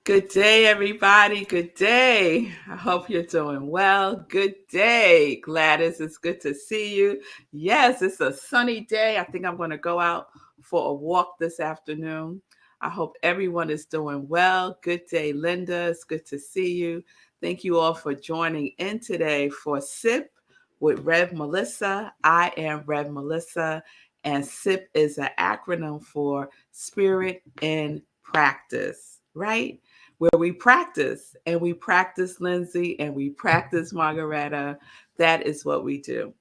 Good day, everybody. Good day. I hope you're doing well. Good day, Gladys. It's good to see you. Yes, it's a sunny day. I think I'm going to go out for a walk this afternoon. I hope everyone is doing well. Good day, Linda. It's good to see you. Thank you all for joining in today for SIP with Rev Melissa. I am Rev Melissa, and SIP is an acronym for Spirit in Practice, right? Where we practice Lindsay and we practice Margaretta. That is what we do.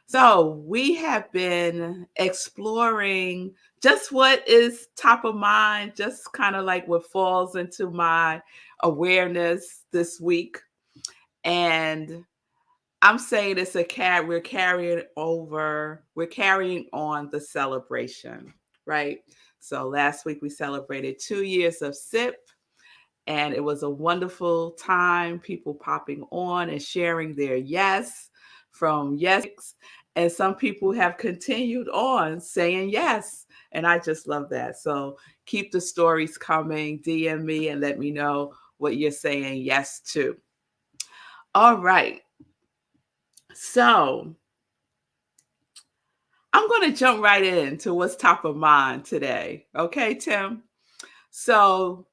So we have been exploring just what is top of mind, just kind of like what falls into my awareness this week. And I'm saying it's we're carrying on the celebration, right? So last week we celebrated 2 years of SIP. And it was a wonderful time, people popping on and sharing their yes from yes. And some people have continued on saying yes. And I just love that. So keep the stories coming. DM me and let me know what you're saying yes to. All right. So I'm going to jump right into what's top of mind today. Okay, Tim? So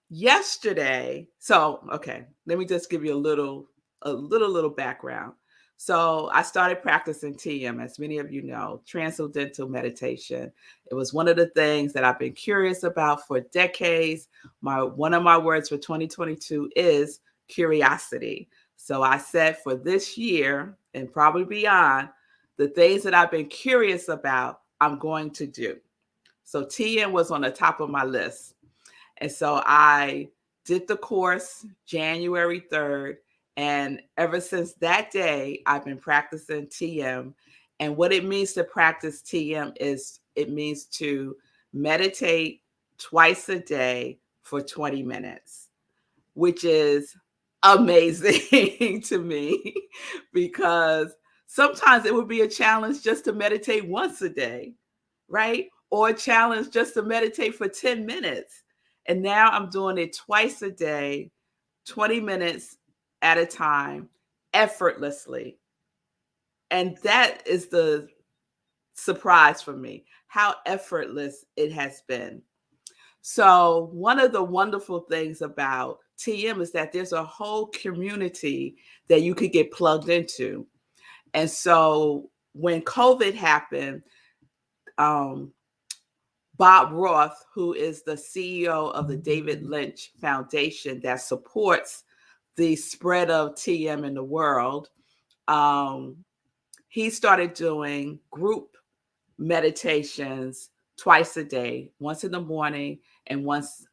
okay, let me just give you a little background. So I started practicing TM, as many of you know, transcendental meditation. It was one of the things that I've been curious about for decades. One of my words for 2022 is curiosity. So I said for this year and probably beyond, the things that I've been curious about, I'm going to do. So TM was on the top of my list. And so I did the course January 3rd. And ever since that day, I've been practicing TM. And what it means to practice TM is it means to meditate twice a day for 20 minutes, which is amazing to me because sometimes it would be a challenge just to meditate once a day, right? Or a challenge just to meditate for 10 minutes. And now I'm doing it twice a day, 20 minutes at a time, effortlessly. And that is the surprise for me, how effortless it has been. So one of the wonderful things about TM is that there's a whole community that you could get plugged into. And so when COVID happened, Bob Roth, who is the CEO of the David Lynch Foundation that supports the spread of TM in the world, he started doing group meditations twice a day, once in the morning and once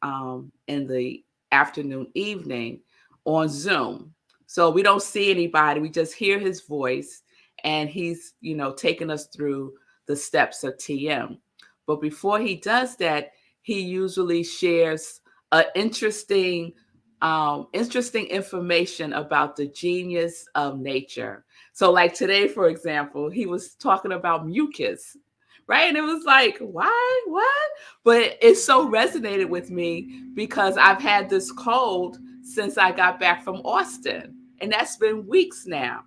in the afternoon, evening on Zoom. So we don't see anybody, we just hear his voice, and he's, taking us through the steps of TM. But before he does that, he usually shares interesting information about the genius of nature. So like today, for example, he was talking about mucus, right? And it was like, why? What? But it so resonated with me because I've had this cold since I got back from Austin, and that's been weeks now.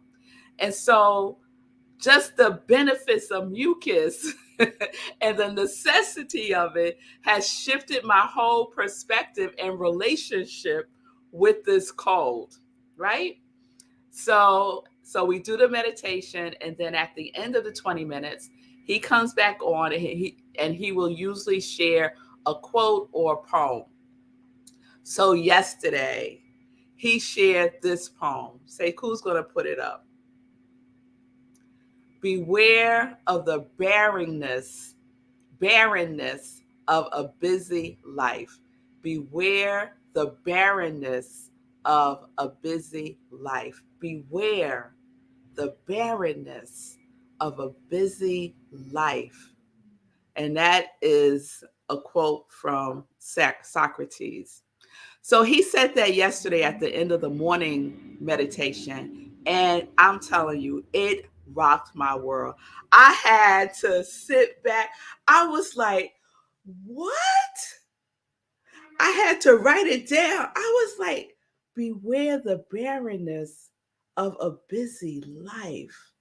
And so just the benefits of mucus and the necessity of it has shifted my whole perspective and relationship with this cold, right? So we do the meditation, and then at the end of the 20 minutes, he comes back on and he will usually share a quote or a poem. So yesterday, he shared this poem. Say, who's going to put it up? Beware of the barrenness of a busy life. Beware the barrenness of a busy life. Beware the barrenness of a busy life. And that is a quote from Socrates. So he said that yesterday at the end of the morning meditation. And I'm telling you, it rocked my world. I had to sit back. I was like, what? I had to write it down. I was like, beware the barrenness of a busy life.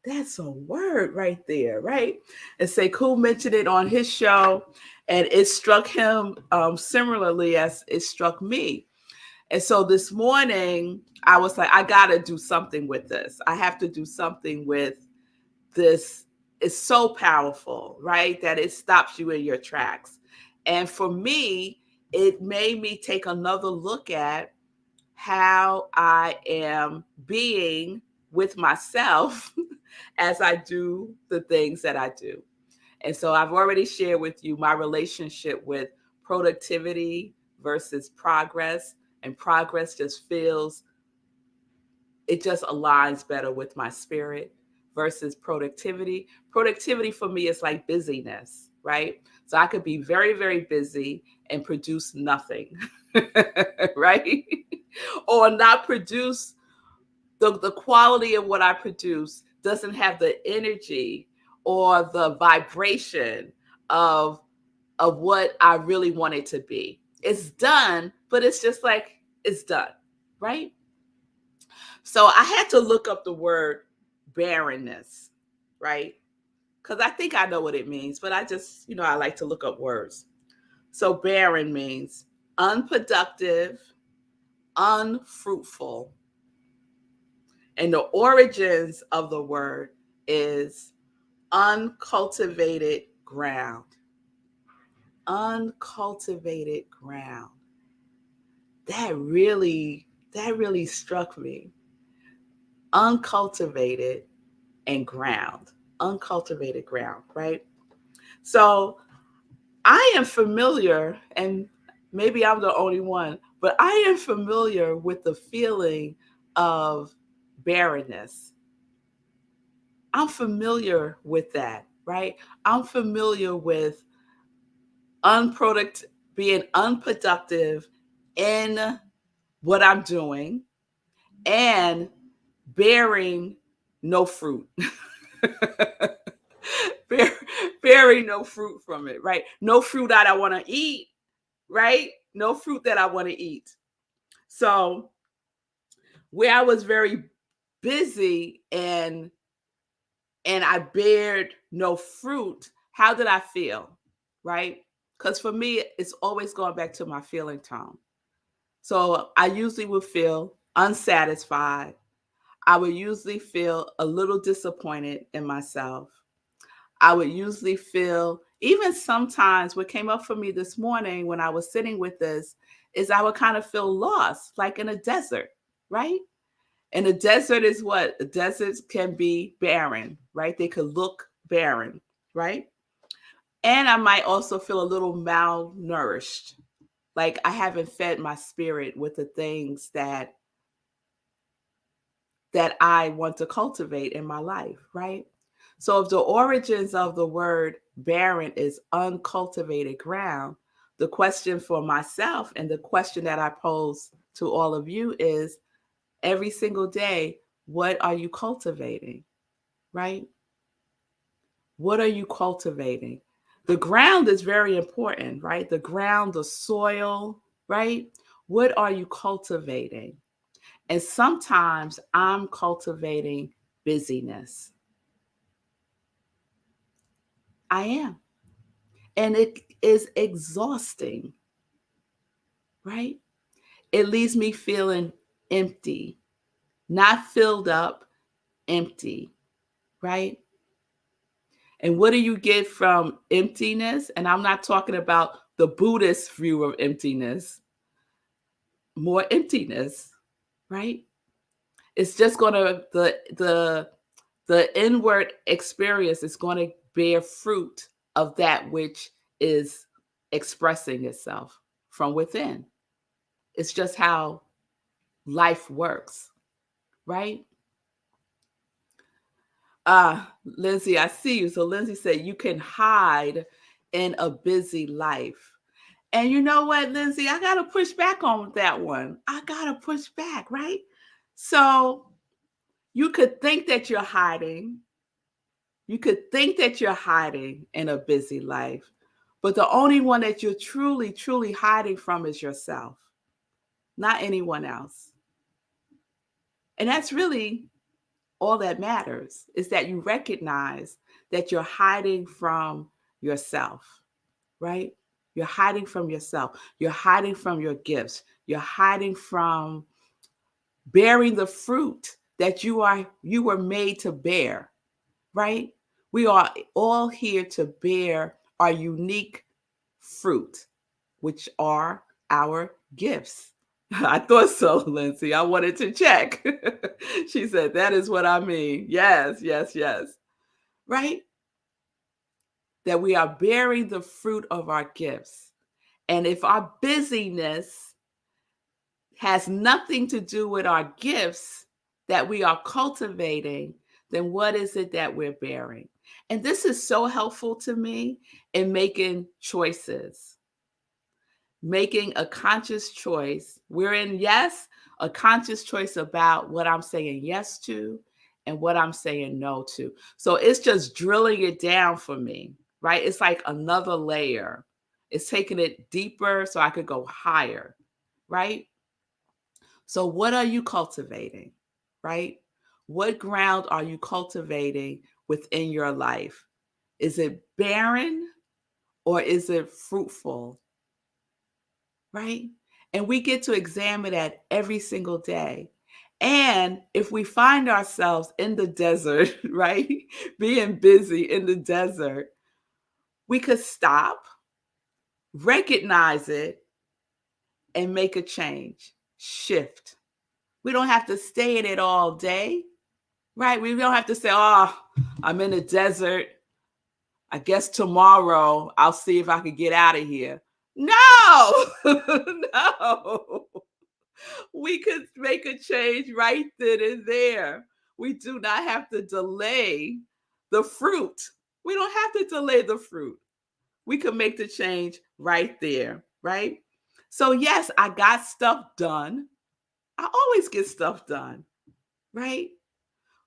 That's a word right there, right? And Sekou mentioned it on his show, and it struck him similarly as it struck me. And so this morning, I was like, I got to do something with this. I have to do something with this. It's so powerful, right? That it stops you in your tracks. And for me, it made me take another look at how I am being with myself as I do the things that I do. And so I've already shared with you my relationship with productivity versus progress. And progress just feels, it just aligns better with my spirit versus productivity. Productivity for me is like busyness, right? So I could be very, very busy and produce nothing, right? Or not produce the quality of what I produce doesn't have the energy or the vibration of what I really want it to be. It's done, but it's just like it's done, right? So I had to look up the word barrenness, right? Because I think I know what it means, but I just, I like to look up words. So barren means unproductive, unfruitful. And the origins of the word is uncultivated ground. Uncultivated ground. That really struck me. Uncultivated and ground. Uncultivated ground, right? So I am familiar, and maybe I'm the only one, but I am familiar with the feeling of barrenness. I'm familiar with that, right? I'm familiar with being unproductive in what I'm doing and bearing no fruit. Bear, bearing no fruit from it, right? No fruit that I want to eat, right? No fruit that I want to eat. So, where I was very busy and I bared no fruit, how did I feel? Right? Because for me, it's always going back to my feeling tone. So I usually would feel unsatisfied. I would usually feel a little disappointed in myself. I would usually feel, even sometimes, what came up for me this morning when I was sitting with this is I would kind of feel lost, like in a desert, right? And a desert is what? A desert can be barren, right? They could look barren, right? And I might also feel a little malnourished, like I haven't fed my spirit with the things that I want to cultivate in my life, right? So if the origins of the word barren is uncultivated ground, the question for myself and the question that I pose to all of you is every single day, what are you cultivating, right? What are you cultivating? The ground is very important, right? The ground, the soil, right? What are you cultivating? And sometimes I'm cultivating busyness. I am. And it is exhausting, right? It leaves me feeling empty, not filled up, empty, right? And what do you get from emptiness? And I'm not talking about the Buddhist view of emptiness, more emptiness, right? It's just going to the inward experience is going to bear fruit of that which is expressing itself from within. It's just how life works, right? Lindsay, I see you. So Lindsay said you can hide in a busy life. And you know what, Lindsay? I got to push back on that one. I got to push back, right? So you could think that you're hiding. You could think that you're hiding in a busy life, But the only one that you're truly, truly hiding from is yourself, not anyone else. And that's really all that matters, is that you recognize that you're hiding from yourself, right? You're hiding from yourself. You're hiding from your gifts. You're hiding from bearing the fruit that you were made to bear, right? We are all here to bear our unique fruit, which are our gifts. I thought so, Lindsay. I wanted to check. She said, that is what I mean. Yes, yes, yes. Right? That we are bearing the fruit of our gifts. And if our busyness has nothing to do with our gifts that we are cultivating, then what is it that we're bearing? And this is so helpful to me in making choices, making a conscious choice. We're in, yes, a conscious choice about what I'm saying yes to and what I'm saying no to. So it's just drilling it down for me, right? It's like another layer. It's taking it deeper so I could go higher, right? So what are you cultivating, right? What ground are you cultivating within your life? Is it barren or is it fruitful, right? And we get to examine that every single day. And if we find ourselves in the desert, right, being busy in the desert, we could stop, recognize it, and make a change, shift. We don't have to stay in it all day, right? We don't have to say, oh, I'm in the desert. I guess tomorrow I'll see if I can get out of here. No, no. We could make a change right then and there. We do not have to delay the fruit. We don't have to delay the fruit. We could make the change right there, right? So, yes, I got stuff done. I always get stuff done, right?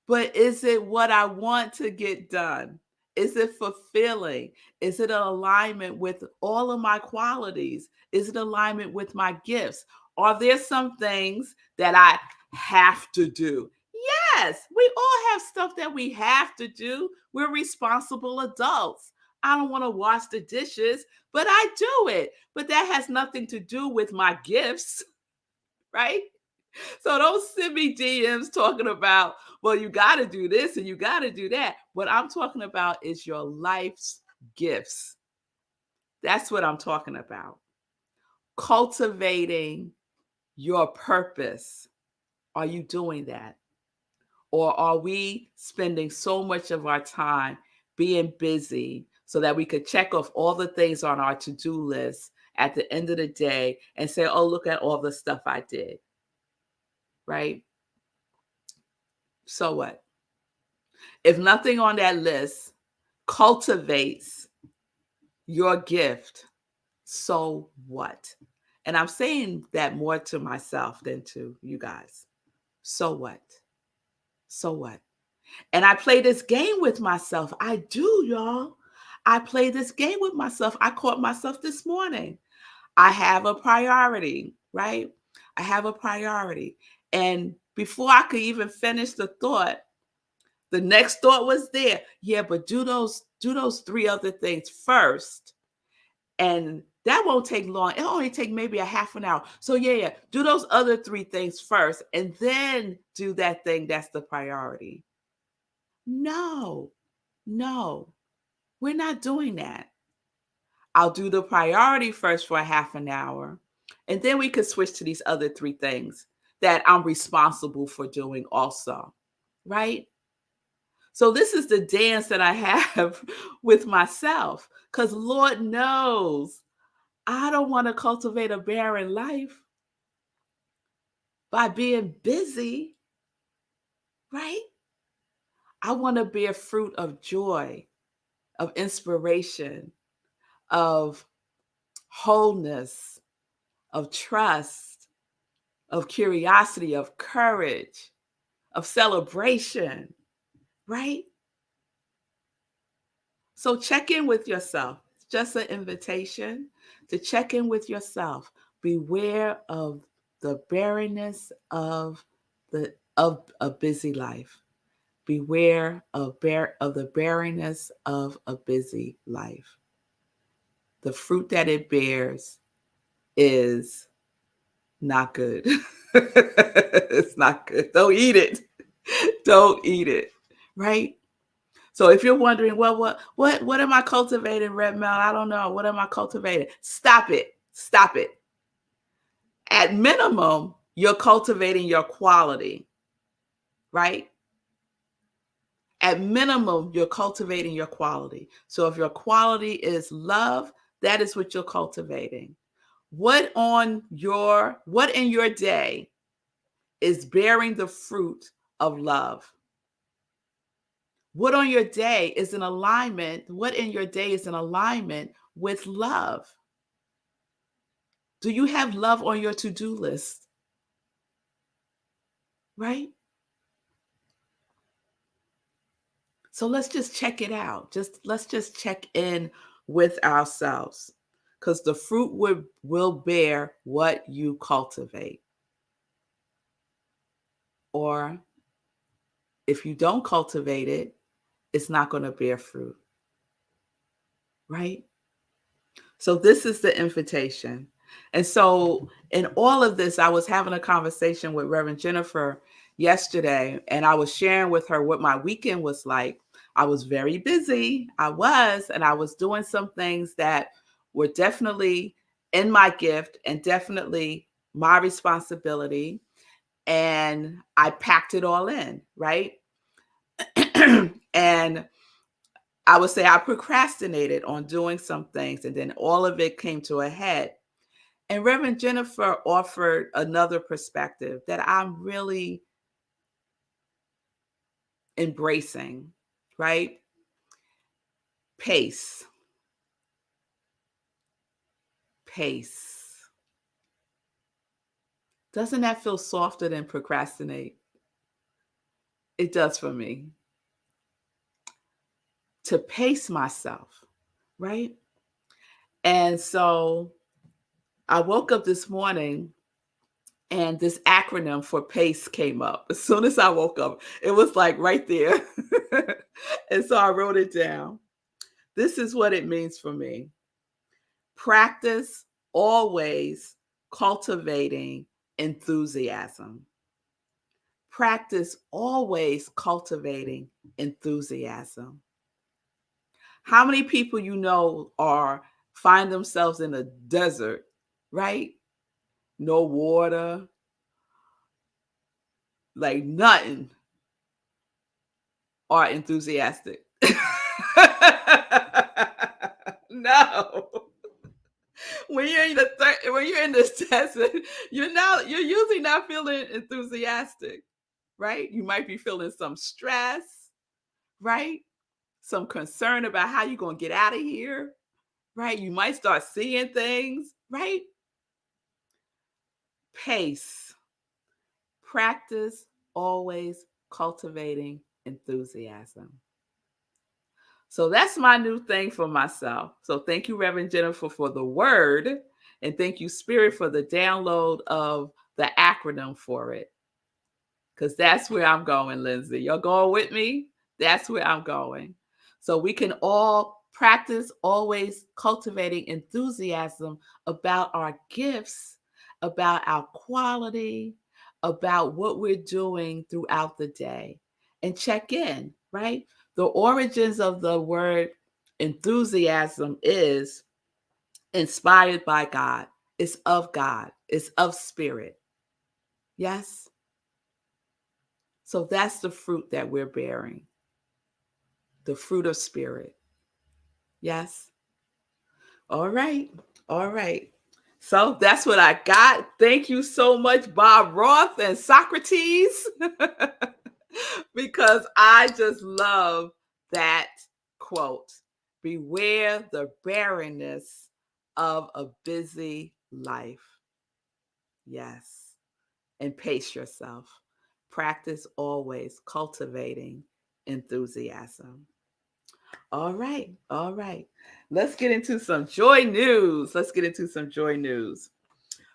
But is it what I want to get done? Is it fulfilling? Is it an alignment with all of my qualities? Is it alignment with my gifts? Are there some things that I have to do? Yes, we all have stuff that we have to do. We're responsible adults. I don't want to wash the dishes, but I do it. But that has nothing to do with my gifts, right? So don't send me DMs talking about, well, you got to do this and you got to do that. What I'm talking about is your life's gifts. That's what I'm talking about. Cultivating your purpose. Are you doing that? Or are we spending so much of our time being busy so that we could check off all the things on our to-do list at the end of the day and say, oh, look at all the stuff I did, right? So what? If nothing on that list cultivates your gift, so what? And I'm saying that more to myself than to you guys. So what? So what? And I play this game with myself. I do, y'all. I play this game with myself. I caught myself this morning. I have a priority, right? I have a priority. And before I could even finish the thought, the next thought was there. Yeah, but do those three other things first. And that won't take long. It'll only take maybe a half an hour. So yeah, do those other three things first and then do that thing that's the priority. No, no, we're not doing that. I'll do the priority first for a half an hour. And then we could switch to these other three things that I'm responsible for doing also. Right? So this is the dance that I have with myself because Lord knows I don't want to cultivate a barren life by being busy, right? I want to bear fruit of joy, of inspiration, of wholeness, of trust, of curiosity, of courage, of celebration, right? So check in with yourself. just an invitation to check in with yourself. Beware of the barrenness of a busy life. Beware of the barrenness of a busy life. The fruit that it bears is not good. It's not good. Don't eat it. Don't eat it. Right? So if you're wondering, well, what am I cultivating, Red Mel? I don't know. What am I cultivating? Stop it. Stop it. At minimum, you're cultivating your quality, right? At minimum, you're cultivating your quality. So if your quality is love, that is what you're cultivating. What in your day is bearing the fruit of love? What on your day is in alignment? What in your day is in alignment with love? Do you have love on your to-do list? Right? So let's just check it out. Let's just check in with ourselves, because the fruit will bear what you cultivate. Or if you don't cultivate it, it's not going to bear fruit. Right? So this is the invitation. And so in all of this, I was having a conversation with Reverend Jennifer yesterday, and I was sharing with her what my weekend was like. I was very busy. And I was doing some things that were definitely in my gift and definitely my responsibility. And I packed it all in, right? And I would say I procrastinated on doing some things, and then all of it came to a head. And Reverend Jennifer offered another perspective that I'm really embracing, right? Pace. Pace. Doesn't that feel softer than procrastinate? It does for me. To pace myself, right? And so I woke up this morning and this acronym for PACE came up. As soon as I woke up, it was like right there. And so I wrote it down. This is what it means for me. Practice always cultivating enthusiasm. Practice always cultivating enthusiasm. How many people you know find themselves in a desert, right? No water, like nothing, are enthusiastic. No. When you're in the desert, you're usually not feeling enthusiastic, right? You might be feeling some stress, right? Some concern about how you're going to get out of here, right? You might start seeing things, right? Pace. Practice always cultivating enthusiasm. So that's my new thing for myself. So thank you, Reverend Jennifer, for the word. And thank you, Spirit, for the download of the acronym for it. Because that's where I'm going, Lindsay. You're going with me? That's where I'm going. So we can all practice always cultivating enthusiasm about our gifts, about our quality, about what we're doing throughout the day, and check in, right? The origins of the word enthusiasm is inspired by God. It's of God. It's of spirit. Yes? So that's the fruit that we're bearing. The fruit of spirit. Yes? All right. All right. So that's what I got. Thank you so much, Bob Roth and Socrates, because I just love that quote. Beware the barrenness of a busy life. Yes. And pace yourself. Practice always cultivating enthusiasm. All right. All right. Let's get into some joy news. Let's get into some joy news.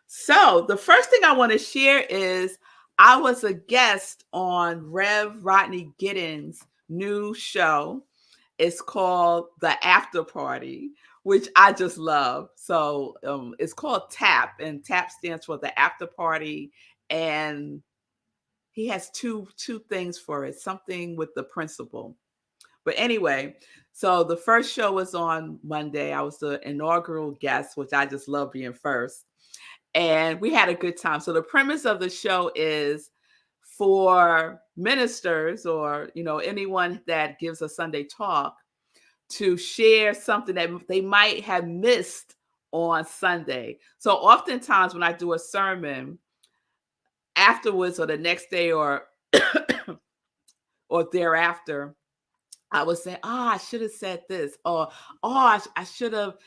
So, the first thing I want to share is I was a guest on Rev Rodney Giddens' new show. It's called The After Party, which I just love. So, it's called TAP, and TAP stands for the After Party. And he has two things for it, something with the principal. But anyway, so the first show was on Monday. I was the inaugural guest, which I just love being first. And we had a good time. So the premise of the show is for ministers or, anyone that gives a Sunday talk to share something that they might have missed on Sunday. So oftentimes when I do a sermon afterwards or the next day or or thereafter, I would say, I should have said this, or I should have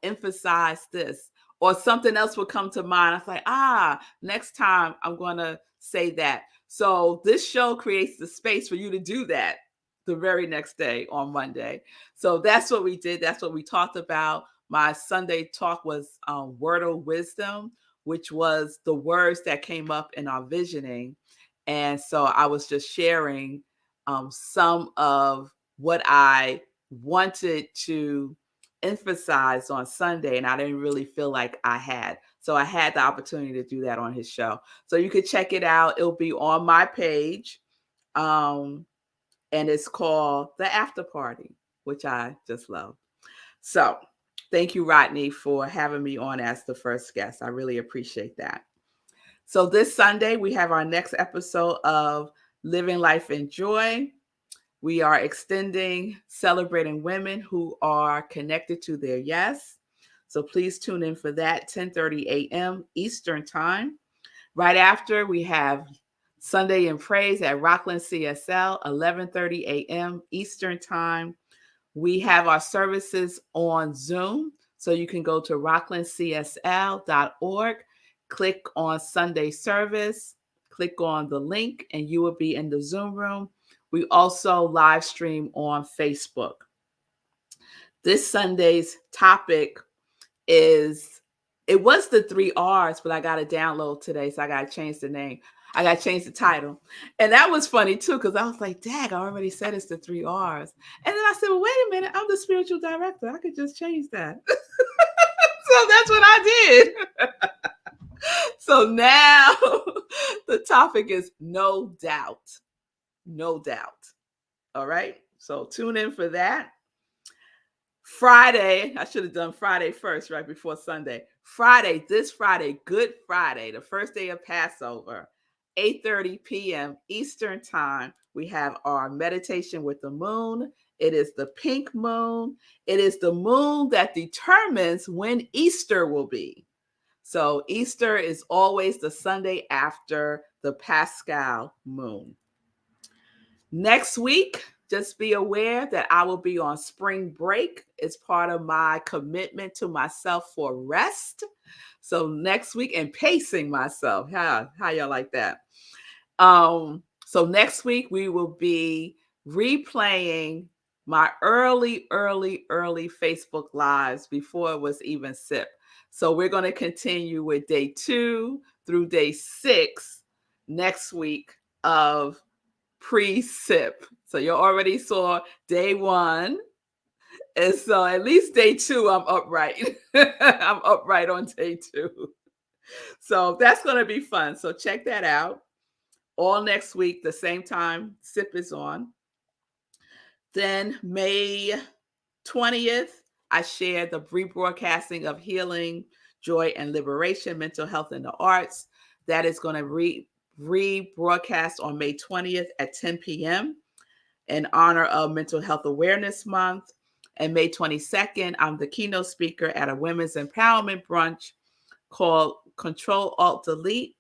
emphasized this, or something else would come to mind. I was like, next time I'm going to say that. So this show creates the space for you to do that the very next day on Monday. So that's what we did. That's what we talked about. My Sunday talk was Word of Wisdom, which was the words that came up in our visioning. And so I was just sharing some of what I wanted to emphasize on Sunday, and I didn't really feel like I had. So I had the opportunity to do that on his show. So you could check it out. It'll be on my page. And it's called The After Party, which I just love. So thank you, Rodney, for having me on as the first guest. I really appreciate that. So this Sunday, we have our next episode of Living Life in Joy. We are extending celebrating women who are connected to their yes. So please tune in for that, 10:30 a.m. Eastern Time. Right after, we have Sunday in Praise at Rockland CSL, 11:30 a.m. Eastern Time. We have our services on Zoom, so you can go to rocklandcsl.org, click on Sunday service, click on the link, and you will be in the Zoom room. We also live stream on Facebook. This Sunday's topic it was the 3 R's, but I got to download today, so I got to change the name. I got to change the title. And that was funny too, because I was like, dang, I already said it's the 3 R's. And then I said, well, wait a minute, I'm the spiritual director. I could just change that. So that's what I did. So now the topic is no doubt. No doubt. All right. So tune in for that. Friday, I should have done Friday first, right before Sunday. This Friday, Good Friday, the first day of Passover, 8:30 p.m. Eastern Time. We have our meditation with the moon. It is the pink moon. It is the moon that determines when Easter will be. So Easter is always the Sunday after the Paschal moon. Next week, just be aware that I will be on spring break. It's part of my commitment to myself for rest. So next week, and pacing myself. How y'all like that? So next week, we will be replaying my early Facebook Lives before it was even SIP. So we're going to continue with day 2 through day 6 next week of pre-SIP. So you already saw day 1. And so at least day 2, I'm upright. I'm upright on day 2. So that's going to be fun. So check that out. All next week, the same time SIP is on. Then May 20th, I shared the rebroadcasting of Healing, Joy, and Liberation, Mental Health and the Arts. That is going to rebroadcast on May 20th at 10 p.m. in honor of Mental Health Awareness Month. And May 22nd, I'm the keynote speaker at a women's empowerment brunch called Control Alt Delete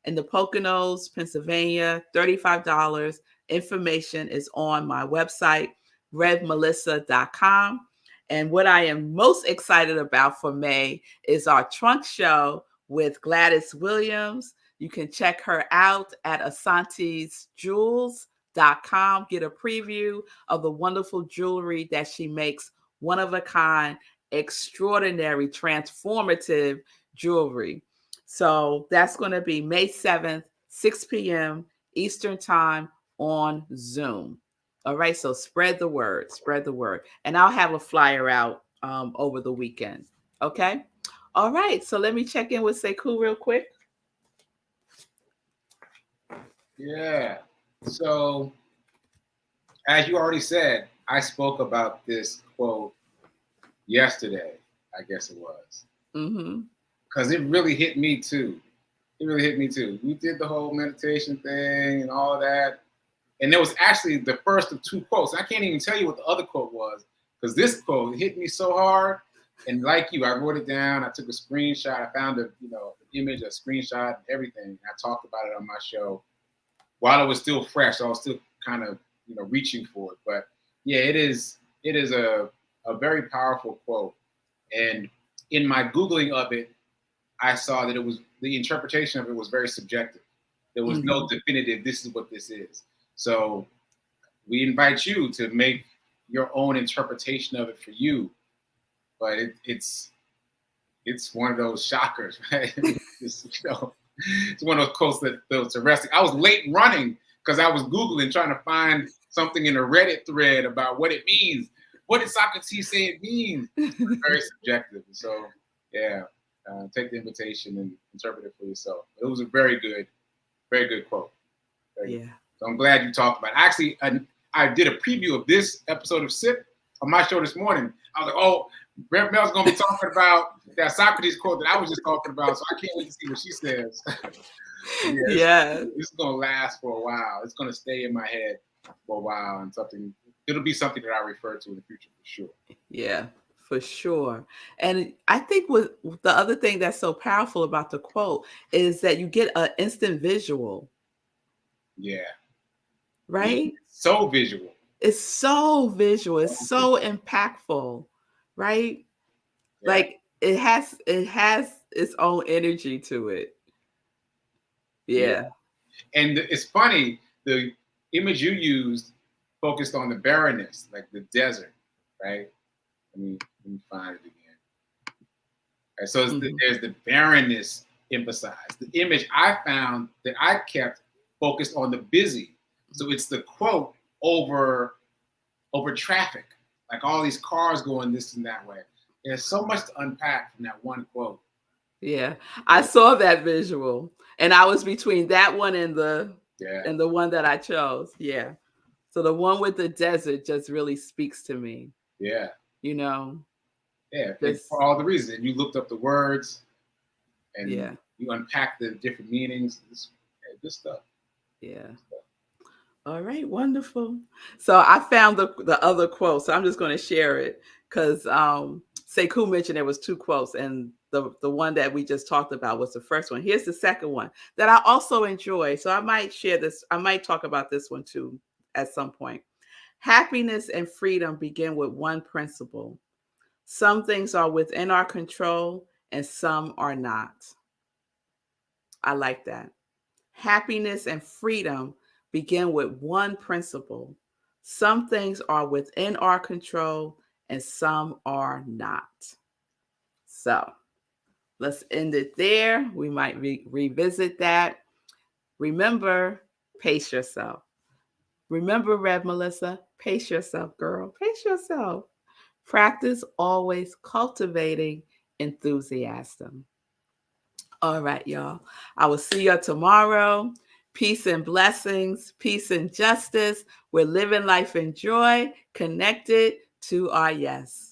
in the Poconos, Pennsylvania, $35. Information is on my website, iamrevmelissa.com. And what I am most excited about for May is our trunk show with Gladys Williams. You can check her out at Asante's Jewels Get a preview of the wonderful jewelry that she makes, one of a kind, extraordinary, transformative jewelry. So that's going to be May 7th, 6 p.m. Eastern Time on Zoom. All right, so spread the word, spread the word. And I'll have a flyer out over the weekend. Okay? All right, so let me check in with Sekou real quick. Yeah. So, as you already said, I spoke about this quote yesterday, I guess it was. Because it really hit me too. It really hit me too. We did the whole meditation thing and all that. And there was actually the first of two quotes. I can't even tell you what the other quote was because this quote hit me so hard. And like you, I wrote it down. I took a screenshot. I found an image, a screenshot, everything. I talked about it on my show while it was still fresh. So I was still kind of, reaching for it. But yeah, it is a very powerful quote. And in my Googling of it, I saw that the interpretation of it was very subjective. There was no definitive, this is what this is. So we invite you to make your own interpretation of it for you. But it's one of those shockers, right? It's one of those quotes that's arresting. I was late running because I was Googling trying to find something in a Reddit thread about what it means. What did Socrates say it means? It's very subjective. So yeah, take the invitation and interpret it for yourself. It was a very good quote. Yeah. So I'm glad you talked about it. Actually, I did a preview of this episode of SIP on my show this morning. I was like, oh, Rev Mel's going to be talking about that Socrates quote that I was just talking about, so I can't wait to see what she says. This is going to last for a while. It's going to stay in my head for a while, and it'll be something that I refer to in the future for sure. Yeah, for sure. And I think the other thing that's so powerful about the quote is that you get an instant visual. Yeah. Right? It's so visual. It's so visual. It's so impactful, right? Yeah. Like it has its own energy to it. Yeah. And it's funny, the image you used focused on the barrenness, like the desert, right? Let me find it again. Right, so there's the barrenness emphasized. The image I found that I kept focused on the busy. So it's the quote over traffic, like all these cars going this and that way. There's so much to unpack from that one quote. Yeah, I saw that visual, and I was between that one and the one that I chose. Yeah, so the one with the desert just really speaks to me. Yeah, Yeah, for all the reasons. And you looked up the words, and you unpacked the different meanings. It's good stuff. Yeah. All right, wonderful. So I found the other quote, so I'm just going to share it because Sekou mentioned there was two quotes, and the one that we just talked about was the first one. Here's the second one that I also enjoy. So I might share this. I might talk about this one too at some point. Happiness and freedom begin with one principle. Some things are within our control and some are not. I like that. Happiness and freedom begin with one principle. Some things are within our control and some are not. So let's end it there. We might revisit that. Remember, pace yourself. Remember, Rev Melissa, pace yourself, girl. Pace yourself. Practice always cultivating enthusiasm. All right, y'all. I will see you tomorrow. Peace and blessings, peace and justice. We're living life in joy, connected to our yes.